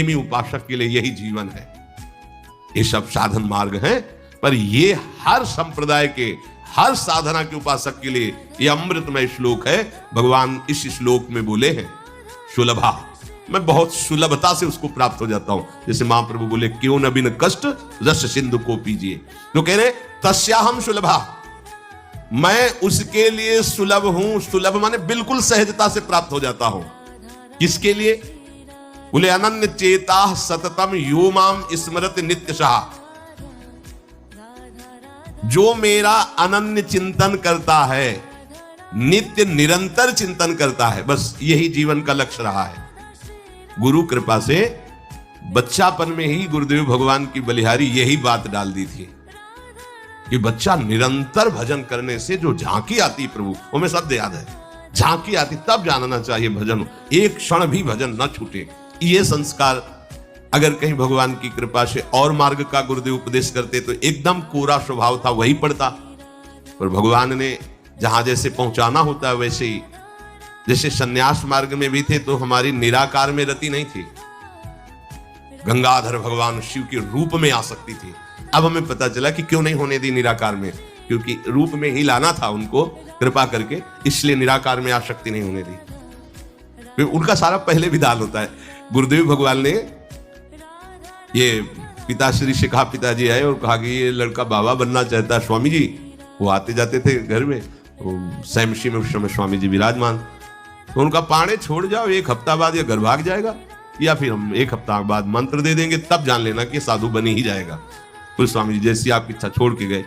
उपासक के लिए यही जीवन है। ये सब साधन मार्ग हैं, पर ये हर संप्रदाय के, हर साधना के उपासक के लिए ये अमृतमय श्लोक है। भगवान इस श्लोक में बोले हैं सुलभा, मैं बहुत सुलभता से उसको प्राप्त हो जाता हूं। जैसे महाप्रभु बोले क्यों न बिन कष्ट रस सिंधु को पीजिए, तो कह रहे तस्याहम सुलभा, मैं उसके लिए सुलभ हूं। सुलभ माने बिल्कुल सहजता से प्राप्त हो जाता हूं। किसके लिए? बोले अनन्य चेता सततम यो माम स्मरत नित्यशः, जो मेरा अनन्य चिंतन करता है, नित्य निरंतर चिंतन करता है, बस यही जीवन का लक्ष्य रहा है। गुरु कृपा से बच्चापन में ही गुरुदेव भगवान की बलिहारी यही बात डाल दी थी कि बच्चा निरंतर भजन करने से जो झांकी आती प्रभु, वो मैं शब्द याद है, झांकी आती तब जानना चाहिए भजन, एक क्षण भी भजन न छूटे। ये संस्कार अगर कहीं भगवान की कृपा से और मार्ग का गुरुदेव उपदेश करते तो एकदम कोरा स्वभाव था वही पड़ता, पर भगवान ने जहां जैसे पहुंचाना होता है वैसे ही, जैसे सन्यास मार्ग में भी थे तो हमारी निराकार में रति नहीं थी, गंगाधर भगवान शिव के रूप में आ सकती थी। अब हमें पता चला कि क्यों नहीं होने दी निराकार में, क्योंकि रूप में ही लाना था उनको कृपा करके, इसलिए निराकार में आसक्ति नहीं होने दी। उनका सारा पहले विधान होता है। गुरुदेव भगवान ने ये पिताश्री से कहा, पिताजी आए और कहा कि ये लड़का बाबा बनना चाहता है स्वामी जी। वो आते जाते थे घर में, तो सैमशी में उस समय स्वामी जी विराजमान, तो उनका पाणे छोड़ जाओ, एक हफ्ता बाद ये घर भाग जाएगा, या फिर हम एक हफ्ता बाद मंत्र दे देंगे, तब जान लेना कि साधु बनी ही जाएगा। फिर स्वामी जी जैसी आपकी इच्छा छोड़ के गए।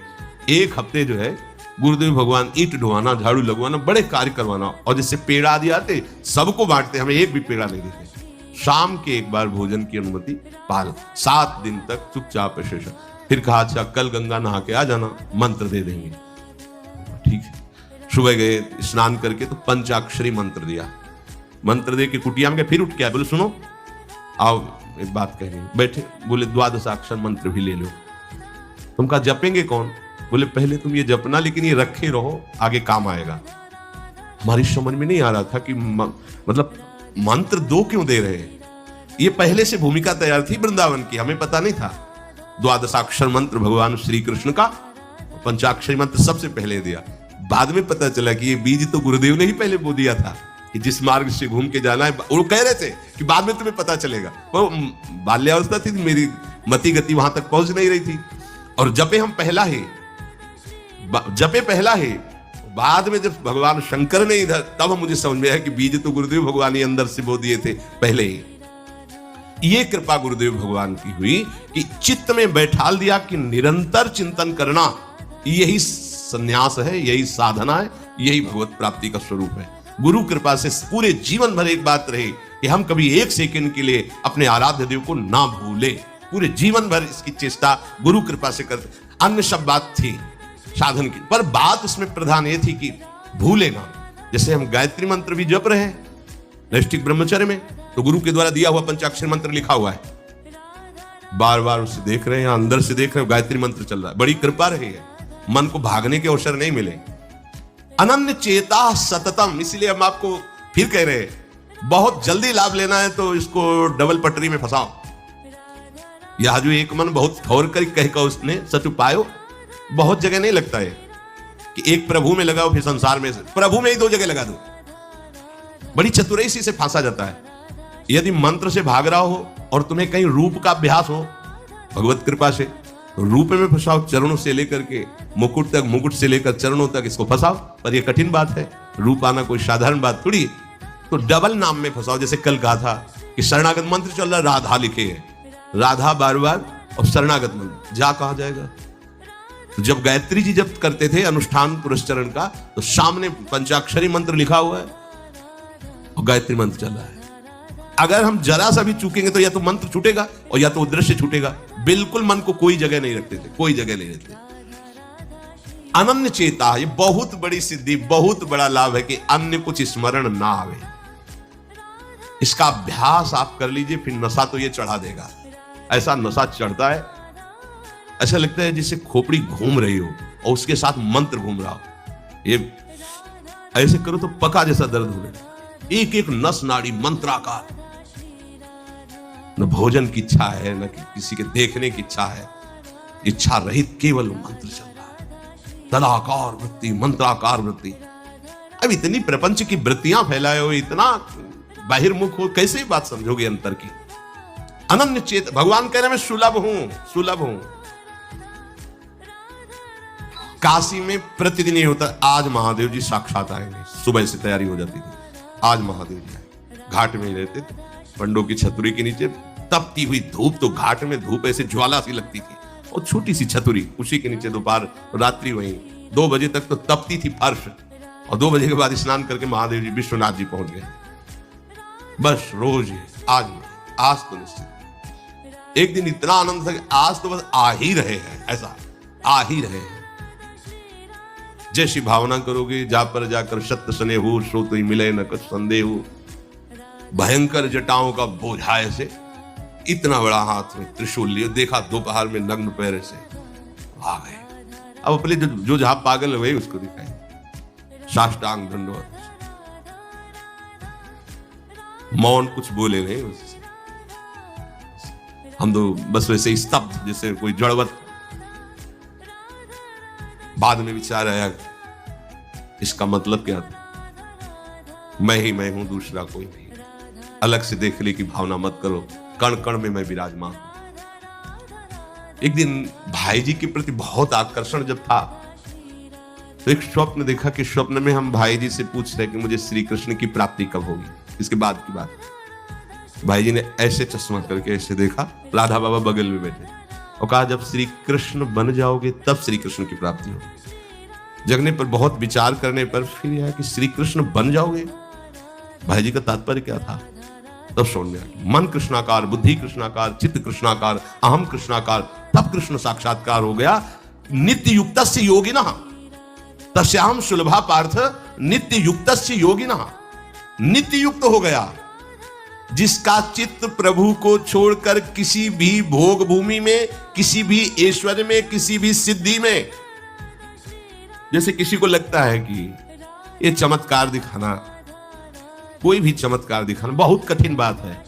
एक हफ्ते जो है गुरुदेव भगवान ईंट ढोवाना, झाड़ू लगवाना, बड़े कार्य करवाना, और जैसे पेड़ा आदि आते सबको बांटते, हमें एक भी पेड़ा नहीं देते। शाम के एक बार भोजन की अनुमति पाल, 7 दिन तक चुपचाप शेष। फिर कहा अच्छा कल गंगा नहा के आ जाना, मंत्र दे देंगे। ठीक है, सुबह गए स्नान करके तो पंचाक्षरी मंत्र दिया, मंत्र दे के कुटिया में गए, फिर उठ के आए, बोले सुनो आओ एक बात कहनी। बैठे, बोले द्वादशाक्षर मंत्र भी ले लो। तुम कहा जपेंगे कौन? बोले पहले तुम ये जपना, लेकिन ये रखे रहो, आगे काम आएगा। हमारी समझ में नहीं आ रहा था कि मतलब मंत्र दो क्यों दे रहे हैं। ये पहले से भूमिका तैयार थी वृंदावन की, हमें पता नहीं था। द्वादशाक्षर मंत्र भगवान श्री कृष्ण का, पंचाक्षरी मंत्र सबसे पहले दिया। बाद में पता चला कि ये बीज तो गुरुदेव ने ही पहले बो दिया था कि जिस मार्ग से घूम के जाना है। वो कह रहे थे कि बाद में तुम्हें पता चलेगा। वो बाल्यावस्था थी, मेरी मति गति वहां तक पहुंच नहीं रही थी। और जपे हम पहला ही, जपे पहला ही, बाद में जब भगवान शंकर ने इधर, तब मुझे समझ में आया कि बीज तो गुरुदेव भगवान ही अंदर से बो दिए थे पहले ही। ये कृपा गुरुदेव भगवान की हुई कि चित्त में बैठाल दिया कि निरंतर चिंतन करना यही संन्यास है, यही साधना है, यही भगवत प्राप्ति का स्वरूप है। गुरु कृपा से पूरे जीवन भर एक बात रही कि हम कभी एक सेकंड के लिए अपने आराध्य देव को ना भूले। पूरे जीवन भर इसकी चेष्टा गुरु कृपा से करते। अन्य सब बात थी साधन की, पर बात उसमें प्रधान ये थी कि भूले ना। जैसे हम गायत्री मंत्र भी जप रहे हैं नैष्ठिक ब्रह्मचर्य में, तो गुरु के द्वारा दिया हुआ पंचाक्षर मंत्र लिखा हुआ है, बार बार उसे देख रहे हैं, अंदर से देख रहे हैं, गायत्री मंत्र चल रहा है। बड़ी कृपा रही है, मन को भागने के अवसर नहीं मिले। अनन्य चेता सततम, इसलिए हम आपको फिर कह रहे हैं, बहुत जल्दी लाभ लेना है तो इसको डबल पटरी में फंसाओ। यह जो एक मन बहुत ठोर कर कहकर उसने सच उपायो, बहुत जगह नहीं लगता है कि एक प्रभु में लगाओ फिर संसार में, प्रभु में ही 2 जगह लगा दो। बड़ी चतुराई से फांसा जाता है। यदि मंत्र से भाग रहा हो और तुम्हें कहीं रूप का अभ्यास हो, भगवत कृपा से तो रूप में फंसाओ, चरणों से लेकर के मुकुट तक, मुकुट से लेकर चरणों तक इसको फंसाओ। पर यह कठिन बात है, रूप आना कोई साधारण बात थोड़ी। तो डबल नाम में फंसाओ। जैसे कल कहा था कि शरणागत मंत्र चल रहा, राधा लिखे है, राधा बार बार, और शरणागत मंत्र जा कहा जाएगा। तो जब गायत्री जी जब करते थे अनुष्ठान पुरस्चरण का, तो सामने पंचाक्षरी मंत्र लिखा हुआ है और गायत्री मंत्र चल रहा है। अगर हम जरा सा भी चूकेंगे तो या तो मंत्र छूटेगा और या तो दृश्य छूटेगा। बिल्कुल मन को कोई जगह नहीं रखते थे, कोई जगह नहीं रखते। अनन्य चेता, ये बहुत बड़ी सिद्धि, बहुत बड़ा लाभ है कि अन्य कुछ स्मरण ना आवे। इसका अभ्यास आप कर लीजिए, फिर नशा तो ये चढ़ा देगा। ऐसा नशा चढ़ता है, ऐसा लगता है जैसे खोपड़ी घूम रही हो और उसके साथ मंत्र घूम रहा हो। ये ऐसे करो तो पका जैसा दर्द होने, एक एक नस नाड़ी मंत्राकार। न भोजन की इच्छा है, न किसी के देखने की इच्छा है, इच्छा रहित केवल मंत्र चल रहा है, तदाकार वृत्ति, मंत्राकार वृत्ति। अब इतनी प्रपंच की वृत्तियां फैलाए हो, इतना बहिर्मुख हो, कैसे बात समझोगे अंतर की? अनन्य चेत, भगवान कह रहे मैं सुलभ हूं, सुलभ हूं। काशी में प्रतिदिन ये होता, आज महादेव जी साक्षात आएंगे, सुबह से तैयारी हो जाती थी, आज महादेव जी आए। घाट में ही रहते थे, पंडों की छतरी के नीचे तपती हुई धूप, तो घाट में धूप ऐसे ज्वाला सी लगती थी, और छोटी सी छतरी उसी के नीचे दोपहर रात्रि वहीं 2 बजे तक तो तपती थी फर्श, और 2 बजे के बाद स्नान करके महादेव जी विश्वनाथ जी पहुंच गए। बस रोज आज तो निश्चित। एक दिन इतना आनंद था कि आज तो बस आ ही रहे हैं, ऐसा आ ही रहे हैं। जैसी भावना करोगे, जा पर जाकर सत्य सने हो, सो तो ही मिले न कुछ संदेह हो। भयंकर जटाओं का बोझा ऐसे, इतना बड़ा हाथ में त्रिशूल लिए, देखा दोपहर में नग्न पैर से आ गए। अब अपने जो जहां पागल हुए उसको दिखाए, साष्टांग दंडवत, मौन, कुछ बोले नहीं उससे। हम तो बस वैसे स्तब्ध, जैसे कोई जड़वत। बाद में विचार आया, इसका मतलब क्या था? मैं ही मैं हूं, दूसरा कोई नहीं। अलग से देखने की भावना मत करो, कण कण में मैं विराजमान हूं। एक दिन भाई जी के प्रति बहुत आकर्षण जब था, तो एक स्वप्न देखा कि स्वप्न में हम भाई जी से पूछ रहे कि मुझे श्री कृष्ण की प्राप्ति कब होगी। इसके बाद की बात, भाई जी ने ऐसे चश्मा करके ऐसे देखा, राधा बाबा बगल में बैठे, और कहा जब श्री कृष्ण बन जाओगे तब श्री कृष्ण की प्राप्ति होगी। जगने पर, बहुत विचार करने पर फिर यह कि श्री कृष्ण बन जाओगे, भाई जी का तात्पर्य क्या था? तब समझ में आया, मन कृष्णाकार, बुद्धि कृष्णाकार, चित्त कृष्णाकार, अहम कृष्णाकार, तब कृष्ण साक्षात्कार हो गया। नित्य युक्तस्य योगिनः तस्याहं सुलभा पार्थ नित्य युक्तस्य योगिनः। नित्य युक्त हो गया जिसका चित्त प्रभु को छोड़कर किसी भी भोग भूमि में, किसी भी ऐश्वर्य में, किसी भी सिद्धि में। जैसे किसी को लगता है कि ये चमत्कार दिखाना, कोई भी चमत्कार दिखाना बहुत कठिन बात है।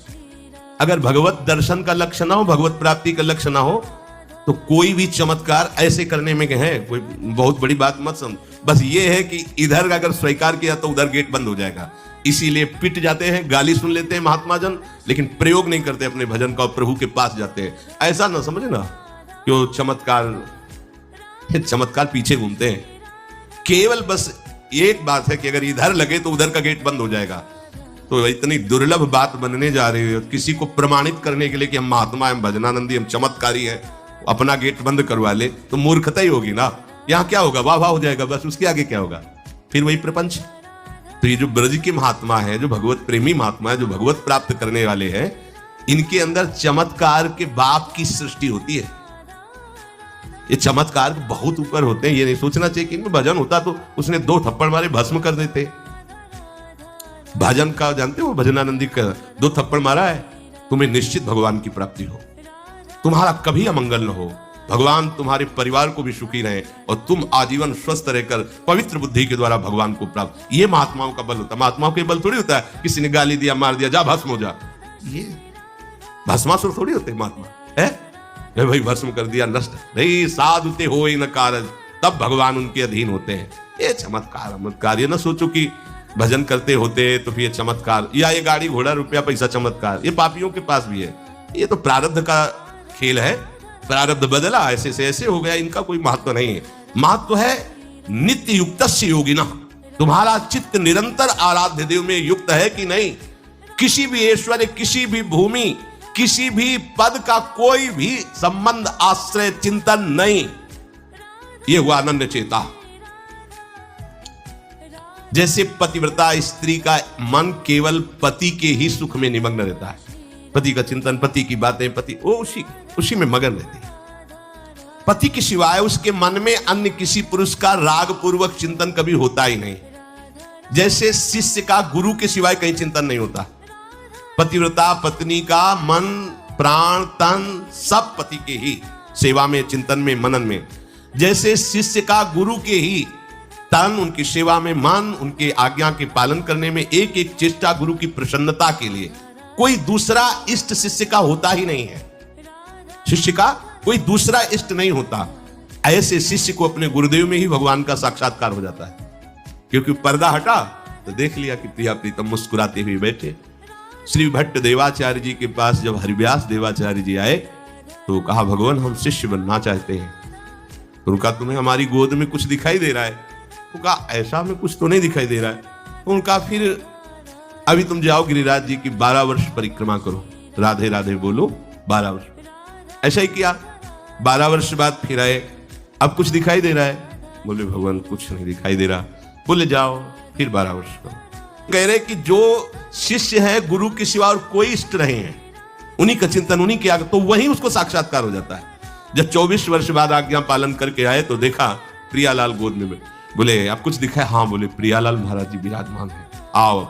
अगर भगवत दर्शन का लक्ष्य ना हो, भगवत प्राप्ति का लक्ष्य ना हो, तो कोई भी चमत्कार ऐसे करने में है कोई बहुत बड़ी बात मत समझ। बस ये है कि इधर अगर स्वीकार किया तो उधर गेट बंद हो जाएगा, इसीलिए पिट जाते हैं, गाली सुन लेते हैं महात्मा जन, लेकिन प्रयोग नहीं करते अपने भजन का, प्रभु के पास जाते हैं। ऐसा ना समझे ना कि वो चमत्कार पीछे घूमते हैं। केवल बस एक बात है कि अगर इधर लगे तो उधर का गेट बंद हो जाएगा। तो इतनी दुर्लभ बात बनने जा रही है, किसी को प्रमाणित करने के लिए कि हम महात्मा, हम भजनानंदी, हम चमत्कारी हैं, अपना गेट बंद करवा ले तो मूर्खता ही होगी ना। यहाँ क्या होगा? वाह वाह हो जाएगा, बस उसके आगे क्या होगा? फिर वही प्रपंच। तो ये जो ब्रज के महात्मा है, जो भगवत प्रेमी महात्मा है, जो भगवत प्राप्त करने वाले हैं, इनके अंदर चमत्कार के बाप की सृष्टि होती है। ये चमत्कार बहुत ऊपर होते हैं। ये नहीं सोचना चाहिए कि इनमें भजन होता तो उसने 2 थप्पड़ मारे भस्म कर देते। भजन का जानते हो, भजनानंदी का 2 थप्पड़ मारा है, तुम्हें निश्चित भगवान की प्राप्ति हो, तुम्हारा कभी अमंगल न हो, भगवान तुम्हारे परिवार को भी सुखी रहे और तुम आजीवन स्वस्थ रहकर पवित्र बुद्धि के द्वारा भगवान को प्राप्त। ये महात्माओं का बल होता है। महात्माओं के बल थोड़ी होता है किसी ने गाली दिया, मार दिया, जा भस्म हो जा। ये भस्मासुर थोड़ी होते महात्मा है भाई, भस्म कर दिया, नष्ट। नहीं, साधुते हो न कारज, तब भगवान उनके अधीन होते हैं। ये चमत्कार, ये ना सोचो कि भजन करते होते तो फिर चमत्कार, या ये गाड़ी घोड़ा रुपया पैसा चमत्कार, ये पापियों के पास भी है। ये तो प्रारब्ध का खेल है, प्रारब्ध बदला, ऐसे से ऐसे हो गया, इनका कोई महत्व नहीं है। महत्व है नित्य युक्तस्य योगिनः। तुम्हारा चित्त निरंतर आराध्य देव में युक्त है कि नहीं? किसी भी ऐश्वर्य, किसी भी भूमि, किसी भी पद का कोई भी संबंध, आश्रय, चिंतन नहीं। यह हुआ अनन्य चेता। जैसे पतिव्रता स्त्री का मन केवल पति के ही सुख में निमग्न रहता है, पति का चिंतन, पति की बातें, पति वो उसी में मगन रहती है। पति के सिवाय उसके मन में अन्य किसी पुरुष का राग पूर्वक चिंतन कभी होता ही नहीं। जैसे शिष्य का गुरु के सिवाय कहीं चिंतन नहीं होता। पतिव्रता पत्नी का मन, प्राण, तन सब पति के ही सेवा में, चिंतन में, मनन में। जैसे शिष्य का गुरु के ही तन, उनकी सेवा में मन, उनके आज्ञा के पालन करने में, एक एक चेष्टा गुरु की प्रसन्नता के लिए, कोई दूसरा इष्ट शिष्य का होता ही नहीं है। शिष्य का कोई दूसरा इष्ट नहीं होता। ऐसे शिष्य को अपने गुरुदेव में ही भगवान का साक्षात्कार हो जाता है, क्योंकि पर्दा हटा तो देख लिया कि प्रिया प्रीतम मुस्कुराते हुए बैठे। श्री भट्ट देवाचार्य जी के पास जब हरिव्यास देवाचार्य जी आए तो कहा, भगवान हम शिष्य बनना चाहते हैं। तो उनका, तुम्हें हमारी गोद में कुछ दिखाई दे रहा है? तो कहा, ऐसा में कुछ तो नहीं दिखाई दे रहा है। तो उनका, फिर अभी तुम जाओ गिरिराज जी की 12 वर्ष परिक्रमा करो, राधे राधे बोलो 12 वर्ष। ऐसा ही किया। 12 वर्ष बाद फिर आए, अब कुछ दिखाई दे रहा है? बोले, भगवान कुछ नहीं दिखाई दे रहा। बोले, जाओ फिर 12 वर्ष करो। कह रहे कि जो शिष्य है गुरु के सिवा और कोई इष्ट नहीं है, उन्हीं का चिंतन, उन्हीं की आज्ञा, तो वही उसको साक्षात्कार हो जाता है। जब 24 वर्ष बाद आज्ञा पालन करके आए तो देखा प्रियालाल गोद में। बोले, अब कुछ दिखा है? हाँ। बोले, प्रियालाल महाराज जी विराजमान है, आओ।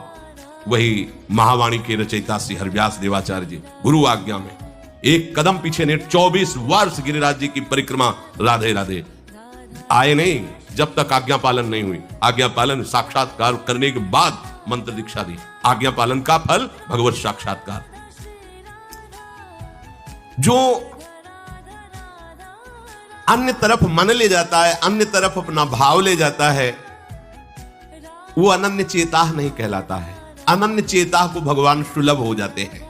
वही महावाणी के रचयिता श्री हरिव्यास देवाचार्य जी गुरु आज्ञा में एक कदम पीछे ने 24 वर्ष गिरिराज जी की परिक्रमा राधे राधे आए नहीं, जब तक आज्ञा पालन नहीं हुई। आज्ञा पालन साक्षात्कार करने के बाद मंत्र दीक्षा दी। आज्ञा पालन का फल भगवत साक्षात्कार। जो अन्य तरफ मन ले जाता है, अन्य तरफ अपना भाव ले जाता है, वो अनन्य चेता नहीं कहलाता है। अनन्य चेता को भगवान सुलभ हो जाते हैं।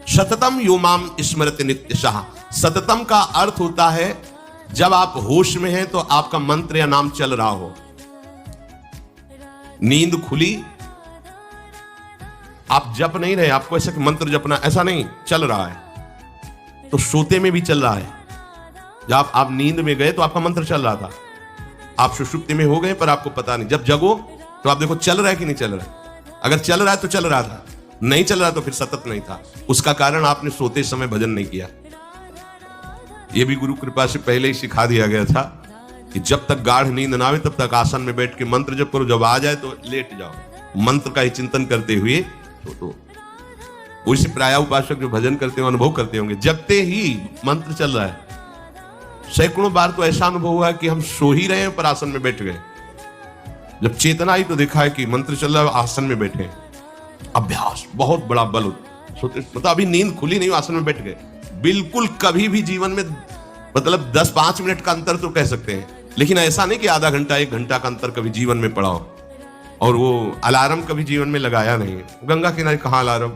सततम यो माम स्मरति नित्यशः। सततम का अर्थ होता है जब आप होश में हैं तो आपका मंत्र या नाम चल रहा हो। नींद खुली, आप जप नहीं रहे, आपको ऐसा मंत्र जपना, ऐसा नहीं, चल रहा है। तो सोते में भी चल रहा है। जब आप नींद में गए तो आपका मंत्र चल रहा था, आप सुषुप्ति में हो गए पर आपको पता नहीं। जब जगो तो आप देखो चल रहा है कि नहीं चल रहा है। अगर चल रहा है तो चल रहा था, नहीं चल रहा तो फिर सतत नहीं था। उसका कारण आपने सोते समय भजन नहीं किया। यह भी गुरु कृपा से पहले ही सिखा दिया गया था कि जब तक गाढ़ नींद ना आवे तब तक आसन में बैठ के मंत्र जप करो, जब आ जाए तो लेट जाओ, मंत्र का ही चिंतन करते हुए तो उसी प्राय उपासक जो भजन करते हो अनुभव करते होंगे, जबते ही मंत्र चल रहा है। सैकड़ों बार तो ऐसा अनुभव हुआ कि हम सो ही रहे हैं पर आसन में बैठ गए, जब चेतना आई तो देखा है कि मंत्र चल रहा है, आसन में बैठे। अभ्यास बहुत बड़ा बल होता, मतलब अभी नींद खुली नहीं, आसन में बैठ गए। बिल्कुल कभी भी जीवन में मतलब 10-5 मिनट का अंतर तो कह सकते हैं, लेकिन ऐसा नहीं कि आधा घंटा 1 घंटा का अंतर कभी जीवन में पड़ा हो। और वो अलार्म कभी जीवन में लगाया नहीं है। गंगा किनारे कहां अलार्म।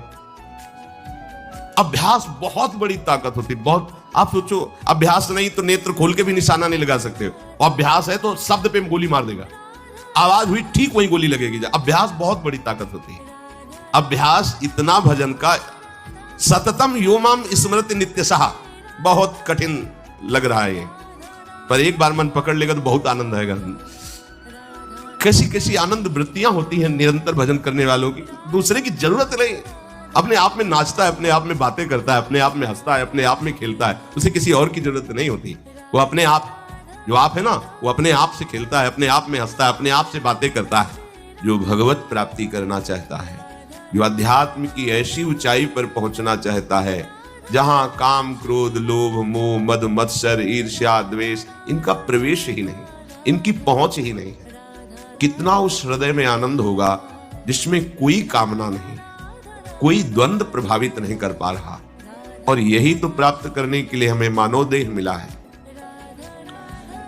अभ्यास बहुत बड़ी ताकत होती, बहुत। आप सोचो, अभ्यास नहीं तो नेत्र खोल के भी निशाना नहीं लगा सकते, और अभ्यास है तो शब्द पे गोली मार देगा, आवाज हुई ठीक वही गोली लगेगी। अभ्यास बहुत बड़ी ताकत होती है। अभ्यास इतना भजन का, सततम योमाम स्मृति नित्यशः, बहुत कठिन लग रहा है ये, पर एक बार मन पकड़ लेगा तो बहुत आनंद आएगा। कैसी कैसी आनंद वृत्तियां होती हैं निरंतर भजन करने वालों की। दूसरे की जरूरत नहीं, अपने आप में नाचता है, अपने आप में बातें करता है, अपने आप में हंसता है, अपने आप में खेलता है, उसे किसी और की जरूरत नहीं होती। वो अपने आप, जो आप है ना, वो अपने आप से खेलता है, अपने आप में हंसता है, अपने आप से बातें करता है। जो भगवत प्राप्ति करना चाहता है, जो अध्यात्म की ऐसी ऊंचाई पर पहुंचना चाहता है जहां काम क्रोध लोभ मोह मद मत्सर ईर्ष्या द्वेष इनका प्रवेश ही नहीं, इनकी पहुंच ही नहीं है, कितना उस हृदय में आनंद होगा जिसमें कोई कामना नहीं, कोई द्वंद्व प्रभावित नहीं कर पा रहा। और यही तो प्राप्त करने के लिए हमें मानव देह मिला है।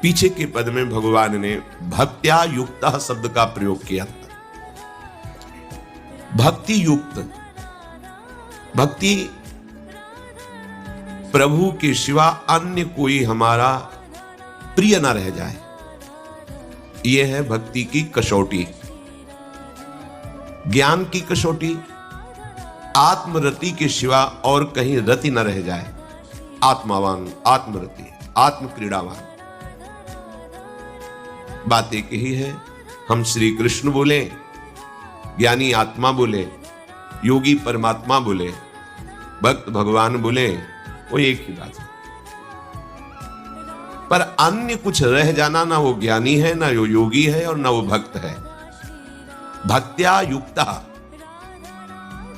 पीछे के पद में भगवान ने भक्त्या युक्तः शब्द का प्रयोग किया था। भक्ति युक्त, भक्ति प्रभु के सिवा अन्य कोई हमारा प्रिय ना रह जाए, यह है भक्ति की कसौटी। ज्ञान की कसौटी, आत्मरति के सिवा और कहीं रति न रह जाए। आत्मावान, आत्मरति, आत्म क्रीड़ावान। बात एक ही है, हम श्री कृष्ण बोले, ज्ञानी आत्मा बोले, योगी परमात्मा बोले, भक्त भगवान बोले, वो एक ही बात है। पर अन्य कुछ रह जाना, ना वो ज्ञानी है, ना वो योगी है, और ना वो भक्त है। भक्त्या युक्ता,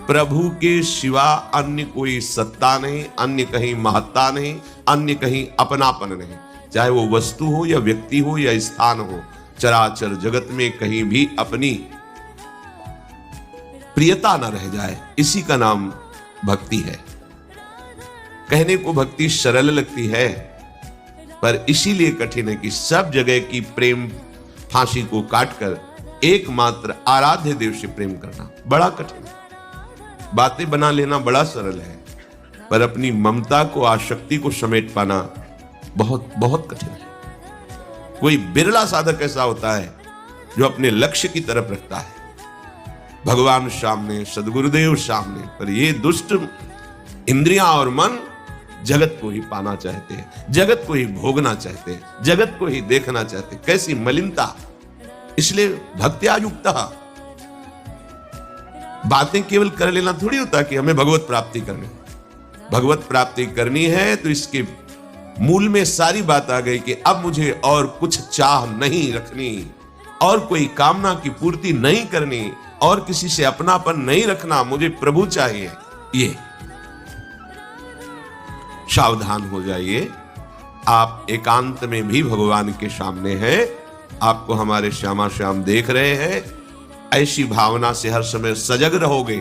प्रभु के सिवा अन्य कोई सत्ता नहीं, अन्य कहीं महत्ता नहीं, अन्य कहीं अपनापन नहीं, चाहे वो वस्तु हो या व्यक्ति हो या स्थान हो। चराचर जगत में कहीं भी अपनी प्रियता न रह जाए, इसी का नाम भक्ति है। कहने को भक्ति सरल लगती है, पर इसीलिए कठिन है कि सब जगह की प्रेम फांसी को काटकर एकमात्र आराध्य देव से प्रेम करना बड़ा कठिन है। बातें बना लेना बड़ा सरल है, पर अपनी ममता को, आसक्ति को समेट पाना बहुत बहुत कठिन है। कोई बिरला साधक ऐसा होता है जो अपने लक्ष्य की तरफ रखता है, भगवान सामने, सदगुरुदेव सामने, पर ये दुष्ट इंद्रियां और मन जगत को ही पाना चाहते हैं, जगत को ही भोगना चाहते हैं, जगत को ही देखना चाहते हैं। कैसी मलिनता! इसलिए भक्त्या युक्तः। बातें केवल कर लेना थोड़ी होता कि हमें भगवत प्राप्ति करनी, भगवत प्राप्ति करनी है तो इसके मूल में सारी बात आ गई कि अब मुझे और कुछ चाह नहीं रखनी, और कोई कामना की पूर्ति नहीं करनी, और किसी से अपनापन नहीं रखना, मुझे प्रभु चाहिए। ये सावधान हो जाइए, आप एकांत में भी भगवान के सामने हैं, आपको हमारे श्यामा श्याम देख रहे हैं। ऐसी भावना से हर समय सजग रहोगे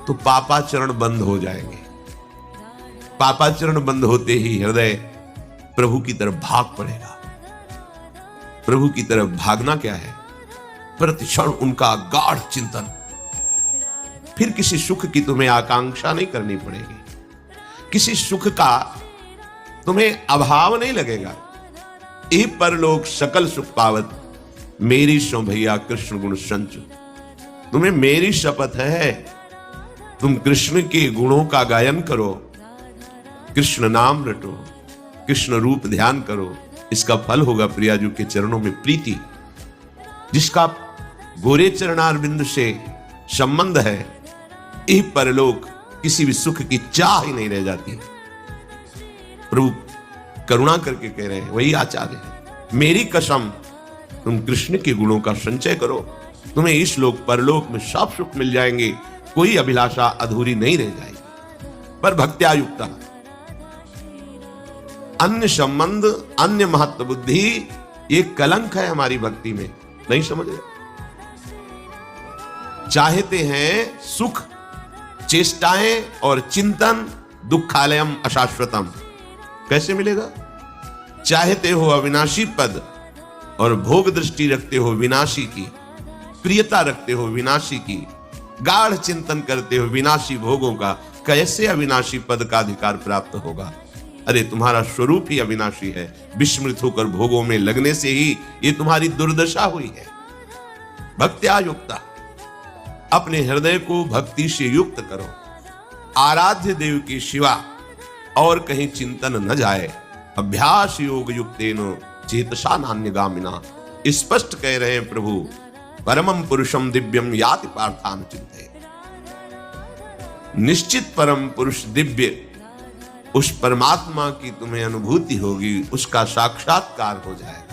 तो पापाचरण बंद हो जाएंगे। पापाचरण बंद होते ही हृदय प्रभु की तरफ भाग पड़ेगा। प्रभु की तरफ भागना क्या है? प्रतिक्षण उनका गाढ़ चिंतन। फिर किसी सुख की तुम्हें आकांक्षा नहीं करनी पड़ेगी, किसी सुख का तुम्हें अभाव नहीं लगेगा। ए परलोक सकल सुख पावत, मेरी सो भैया कृष्ण गुण संचु। तुम्हें मेरी शपथ है, तुम कृष्ण के गुणों का गायन करो, कृष्ण नाम रटो, कृष्ण रूप ध्यान करो। इसका फल होगा प्रियाजू के चरणों में प्रीति। जिसका गोरे चरणारविंद से संबंध है, यह परलोक किसी भी सुख की चाह ही नहीं रह जाती। प्रभु करुणा करके कह रहे हैं, वही आचार्य है, मेरी कसम तुम कृष्ण के गुणों का संचय करो, तुम्हें इस लोक परलोक में सब सुख मिल जाएंगे, कोई अभिलाषा अधूरी नहीं रह जाएगी। पर भक्त्या युक्ता, अन्य संबंध, अन्य महत्व बुद्धि, ये कलंक है हमारी भक्ति में। नहीं समझ रहे? चाहते हैं सुख, चेष्टाएं और चिंतन, दुखालयम अशाश्वतम। कैसे मिलेगा? चाहते हो अविनाशी पद और भोग दृष्टि रखते हो विनाशी की, प्रियता रखते हो विनाशी की, गाढ़ चिंतन करते हो विनाशी भोगों का, कैसे अविनाशी पद का अधिकार प्राप्त होगा? अरे तुम्हारा स्वरूप ही अविनाशी है। विस्मृत होकर भोगों में लगने से ही ये तुम्हारी दुर्दशा हुई है। भक्त्या युक्ता, अपने हृदय को भक्ति से युक्त करो। आराध्य देव की शिवा और कहीं चिंतन न जाए। अभ्यास योग युक्तेन चेतसा नान्यगामिना। स्पष्ट कह रहे हैं प्रभु, परमं पुरुषम दिव्यम याति पार्थान चिंते। निश्चित परम पुरुष दिव्य, उस परमात्मा की तुम्हें अनुभूति होगी, उसका साक्षात्कार हो जाए।